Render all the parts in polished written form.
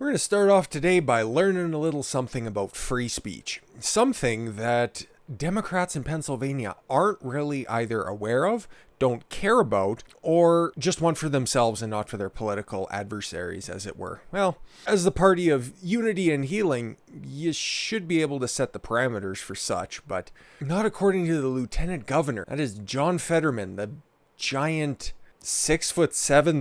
We're going to start off today by learning a little something about free speech. Something that Democrats in Pennsylvania aren't really either aware of, don't care about, or just want for themselves and not for their political adversaries, as it were. Well, as the party of unity and healing, you should be able to set the parameters for such, but not according to the lieutenant governor. That is John Fetterman, the giant 6'7",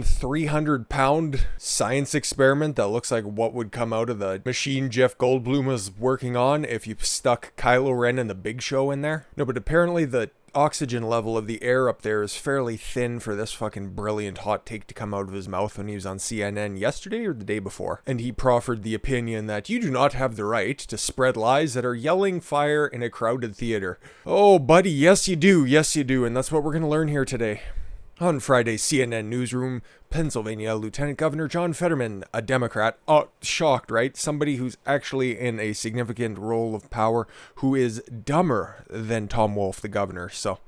300-pound science experiment that looks like what would come out of the machine Jeff Goldblum was working on if you stuck Kylo Ren and the Big Show in there. No, but apparently the oxygen level of the air up there is fairly thin for this fucking brilliant hot take to come out of his mouth when he was on CNN yesterday or the day before. And he proffered the opinion that you do not have the right to spread lies that are yelling fire in a crowded theater. Oh, buddy, yes you do, and that's what we're going to learn here today. On Friday's CNN newsroom, Pennsylvania Lieutenant Governor John Fetterman, a Democrat, shocked, right? Somebody who's actually in a significant role of power, who is dumber than Tom Wolf, the governor. So,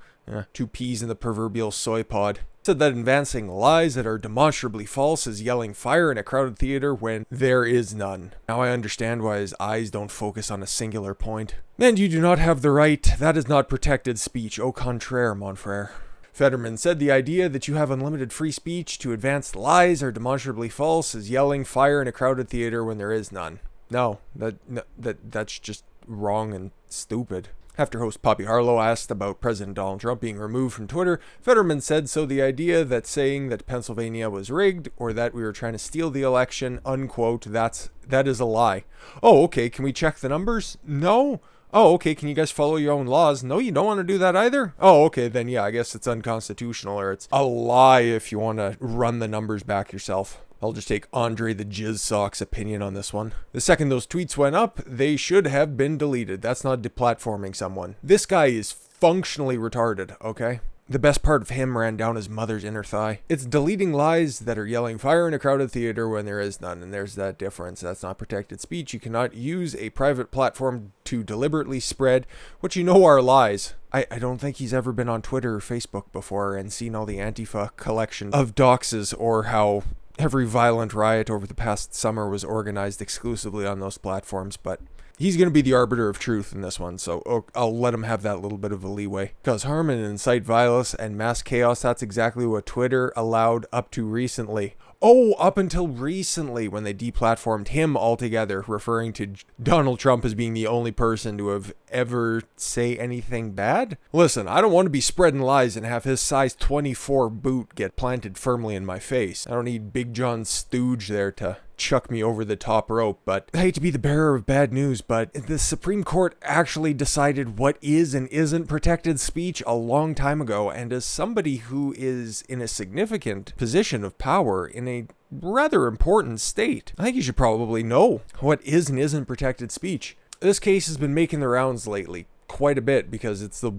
two peas in the proverbial soy pod. Said that advancing lies that are demonstrably false is yelling fire in a crowded theater when there is none. Now I understand why his eyes don't focus on a singular point. And you do not have the right. That is not protected speech. Au contraire, mon frère. Fetterman said the idea that you have unlimited free speech to advance lies or demonstrably false is yelling fire in a crowded theater when there is none. No, that's just wrong and stupid. After host Poppy Harlow asked about President Donald Trump being removed from Twitter, Fetterman said, so the idea that saying that Pennsylvania was rigged or that we were trying to steal the election, unquote, that is a lie. Oh, okay, can we check the numbers? No? Oh, okay, can you guys follow your own laws? No, you don't want to do that either? Oh, okay, then yeah, I guess it's unconstitutional, or it's a lie if you want to run the numbers back yourself. I'll just take Andre the Jizz Sock's opinion on this one. The second those tweets went up, they should have been deleted. That's not deplatforming someone. This guy is functionally retarded, okay? The best part of him ran down his mother's inner thigh. It's deleting lies that are yelling fire in a crowded theater when there is none, and there's that difference. That's not protected speech. You cannot use a private platform to deliberately spread what you know are lies. I don't think he's ever been on Twitter or Facebook before and seen all the Antifa collection of doxes or how every violent riot over the past summer was organized exclusively on those platforms, but he's going to be the arbiter of truth in this one, so I'll let him have that little bit of a leeway. Cause harm and incite violence and mass chaos, that's exactly what Twitter allowed up to recently. Oh, up until recently when they deplatformed him altogether, referring to Donald Trump as being the only person to have ever say anything bad? Listen, I don't want to be spreading lies and have his size 24 boot get planted firmly in my face. I don't need Big John Stooge there to chuck me over the top rope, but I hate to be the bearer of bad news, but the Supreme Court actually decided what is and isn't protected speech a long time ago, and as somebody who is in a significant position of power in a rather important state, I think you should probably know what is and isn't protected speech. This case has been making the rounds lately quite a bit because it's the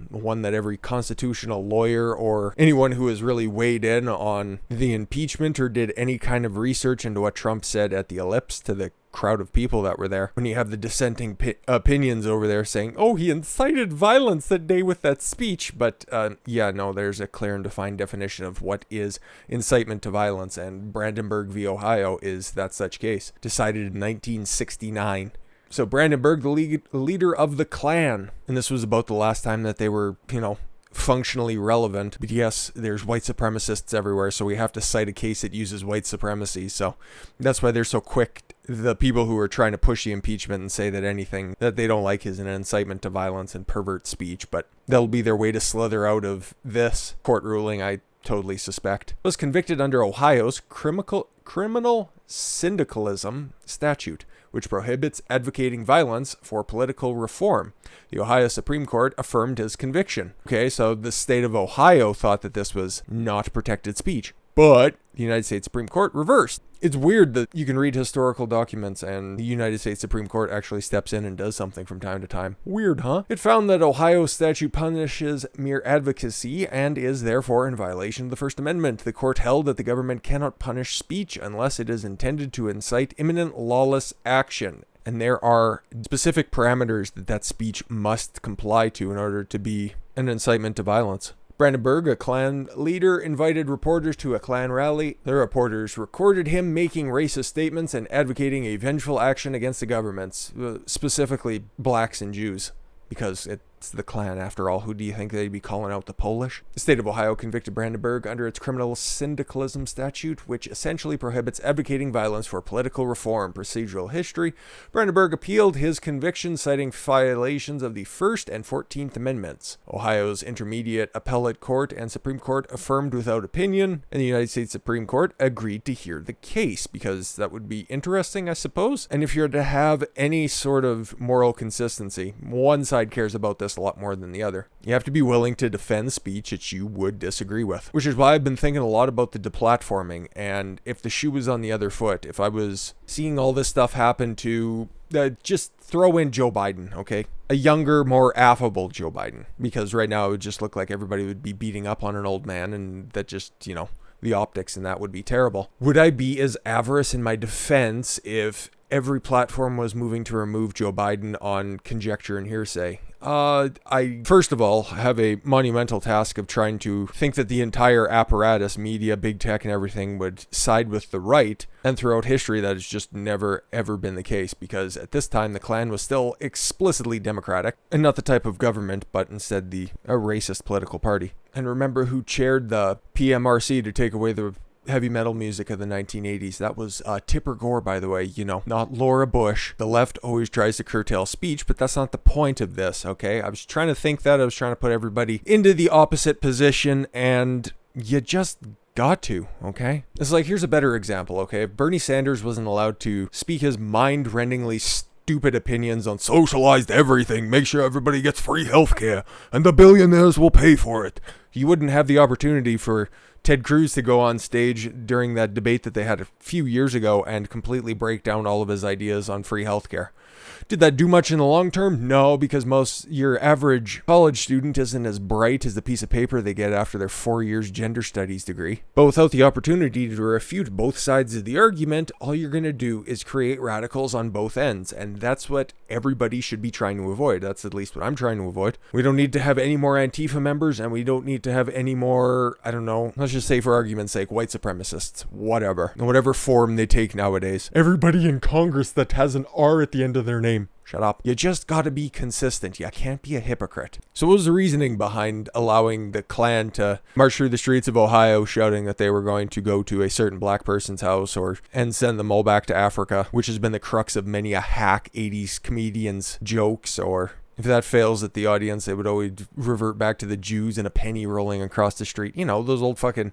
one that every constitutional lawyer or anyone who has really weighed in on the impeachment or did any kind of research into what Trump said at the ellipse to the crowd of people that were there. When you have the dissenting opinions over there saying, oh, he incited violence that day with that speech. But there's a clear and defined definition of what is incitement to violence. And Brandenburg v. Ohio is that such case, decided in 1969. So Brandenburg, the leader of the Klan, and this was about the last time that they were, functionally relevant. But yes, there's white supremacists everywhere, so we have to cite a case that uses white supremacy. So that's why they're so quick, the people who are trying to push the impeachment and say that anything that they don't like is an incitement to violence and pervert speech. But that'll be their way to slither out of this court ruling, I totally suspect. Was convicted under Ohio's criminal syndicalism statute, which prohibits advocating violence for political reform. The Ohio Supreme Court affirmed his conviction. Okay, so the state of Ohio thought that this was not protected speech, but the United States Supreme Court reversed. It's weird that you can read historical documents and the United States Supreme Court actually steps in and does something from time to time. Weird, huh? It found that Ohio's statute punishes mere advocacy and is therefore in violation of the First Amendment. The court held that the government cannot punish speech unless it is intended to incite imminent lawless action. And there are specific parameters that speech must comply to in order to be an incitement to violence. Brandenburg, a Klan leader, invited reporters to a Klan rally. The reporters recorded him making racist statements and advocating a vengeful action against the governments, specifically blacks and Jews, because it's the Klan after all. Who do you think they'd be calling out, the Polish? The state of Ohio convicted Brandenburg under its criminal syndicalism statute, which essentially prohibits advocating violence for political reform. Procedural history: Brandenburg appealed his conviction, citing violations of the First and 14th Amendments. Ohio's Intermediate Appellate Court and Supreme Court affirmed without opinion, and the United States Supreme Court agreed to hear the case, because that would be interesting, I suppose. And if you're to have any sort of moral consistency, one side cares about this a lot more than the other. You have to be willing to defend speech that you would disagree with, which is why I've been thinking a lot about the deplatforming, and if the shoe was on the other foot, if I was seeing all this stuff happen to just throw in Joe Biden, okay? A younger, more affable Joe Biden, because right now it would just look like everybody would be beating up on an old man, and that just, the optics in that would be terrible. Would I be as avarice in my defense if every platform was moving to remove Joe Biden on conjecture and hearsay? I, first of all, have a monumental task of trying to think that the entire apparatus, media, big tech, and everything would side with the right, and throughout history that has just never, ever been the case, because at this time the Klan was still explicitly Democratic, and not the type of government, but instead a racist political party. And remember who chaired the PMRC to take away the heavy metal music of the 1980s. That was Tipper Gore, by the way, not Laura Bush. The left always tries to curtail speech, but that's not the point of this, okay? I was trying to think that. I was trying to put everybody into the opposite position, and you just got to, okay? It's like, here's a better example, okay? If Bernie Sanders wasn't allowed to speak his mind-rendingly stupid opinions on socialized everything, make sure everybody gets free healthcare, and the billionaires will pay for it, you wouldn't have the opportunity for Ted Cruz to go on stage during that debate that they had a few years ago and completely break down all of his ideas on free healthcare. Did that do much in the long term? No, because your average college student isn't as bright as the piece of paper they get after their 4 years gender studies degree. But without the opportunity to refute both sides of the argument, all you're going to do is create radicals on both ends, and that's what everybody should be trying to avoid. That's at least what I'm trying to avoid. We don't need to have any more Antifa members, and we don't need to have any more, let's just say for argument's sake, white supremacists, whatever form they take nowadays. Everybody in Congress that has an R at the end of their name. Shut up. You just gotta be consistent. You can't be a hypocrite. So what was the reasoning behind allowing the Klan to march through the streets of Ohio shouting that they were going to go to a certain black person's house and send them all back to Africa, which has been the crux of many a hack 80s comedian's jokes, or if that fails at the audience, they would always revert back to the Jews and a penny rolling across the street. Those old fucking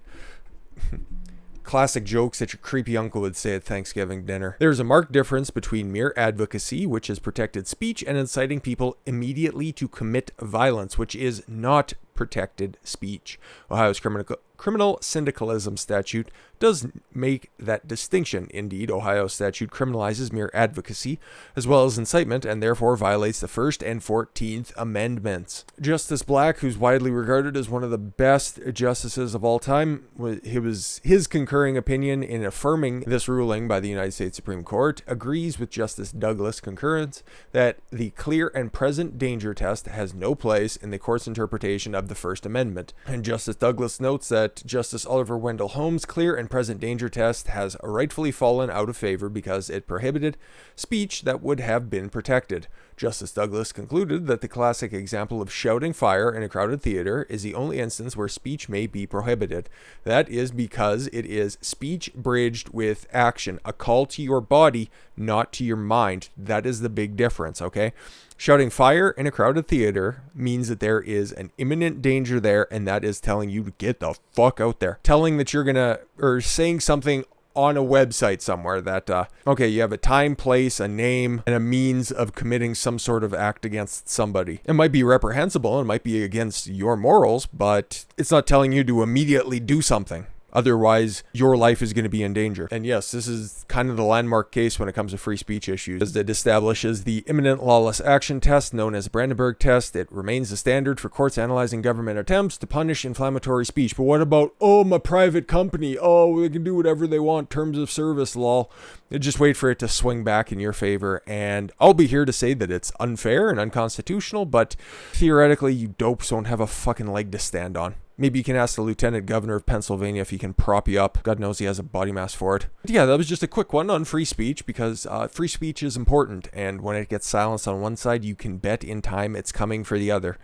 classic jokes that your creepy uncle would say at Thanksgiving dinner. There's a marked difference between mere advocacy, which is protected speech, and inciting people immediately to commit violence, which is not protected speech. Ohio's criminal syndicalism statute does make that distinction. Indeed, Ohio's statute criminalizes mere advocacy as well as incitement, and therefore violates the First and 14th Amendments. Justice Black, who's widely regarded as one of the best justices of all time, his concurring opinion in affirming this ruling by the United States Supreme Court agrees with Justice Douglas' concurrence that the clear and present danger test has no place in the court's interpretation of the First Amendment. And Justice Douglas notes that Justice Oliver Wendell Holmes' clear and present danger test has rightfully fallen out of favor because it prohibited speech that would have been protected. Justice Douglas concluded that the classic example of shouting fire in a crowded theater is the only instance where speech may be prohibited. That is because it is speech bridged with action, a call to your body, not to your mind. That is the big difference, okay? Shouting fire in a crowded theater means that there is an imminent danger there, and that is telling you to get the fuck out there. Telling that or saying something on a website somewhere that, you have a time, place, a name, and a means of committing some sort of act against somebody. It might be reprehensible, it might be against your morals, but it's not telling you to immediately do something. Otherwise, your life is going to be in danger. And yes, this is kind of the landmark case when it comes to free speech issues, as it establishes the imminent lawless action test known as the Brandenburg test. It remains the standard for courts analyzing government attempts to punish inflammatory speech. But what about, my private company? They can do whatever they want, terms of service, lol. Just wait for it to swing back in your favor. And I'll be here to say that it's unfair and unconstitutional, but theoretically, you dopes don't have a fucking leg to stand on. Maybe you can ask the Lieutenant Governor of Pennsylvania if he can prop you up. God knows he has a body mass for it. But yeah, that was just a quick one on free speech, because free speech is important, and when it gets silenced on one side, you can bet in time it's coming for the other.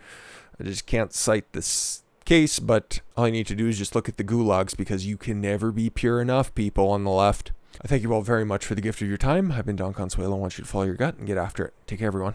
I just can't cite this case, but all you need to do is just look at the gulags, because you can never be pure enough, people on the left. I thank you all very much for the gift of your time. I've been Don Consuelo. I want you to follow your gut and get after it. Take care, everyone.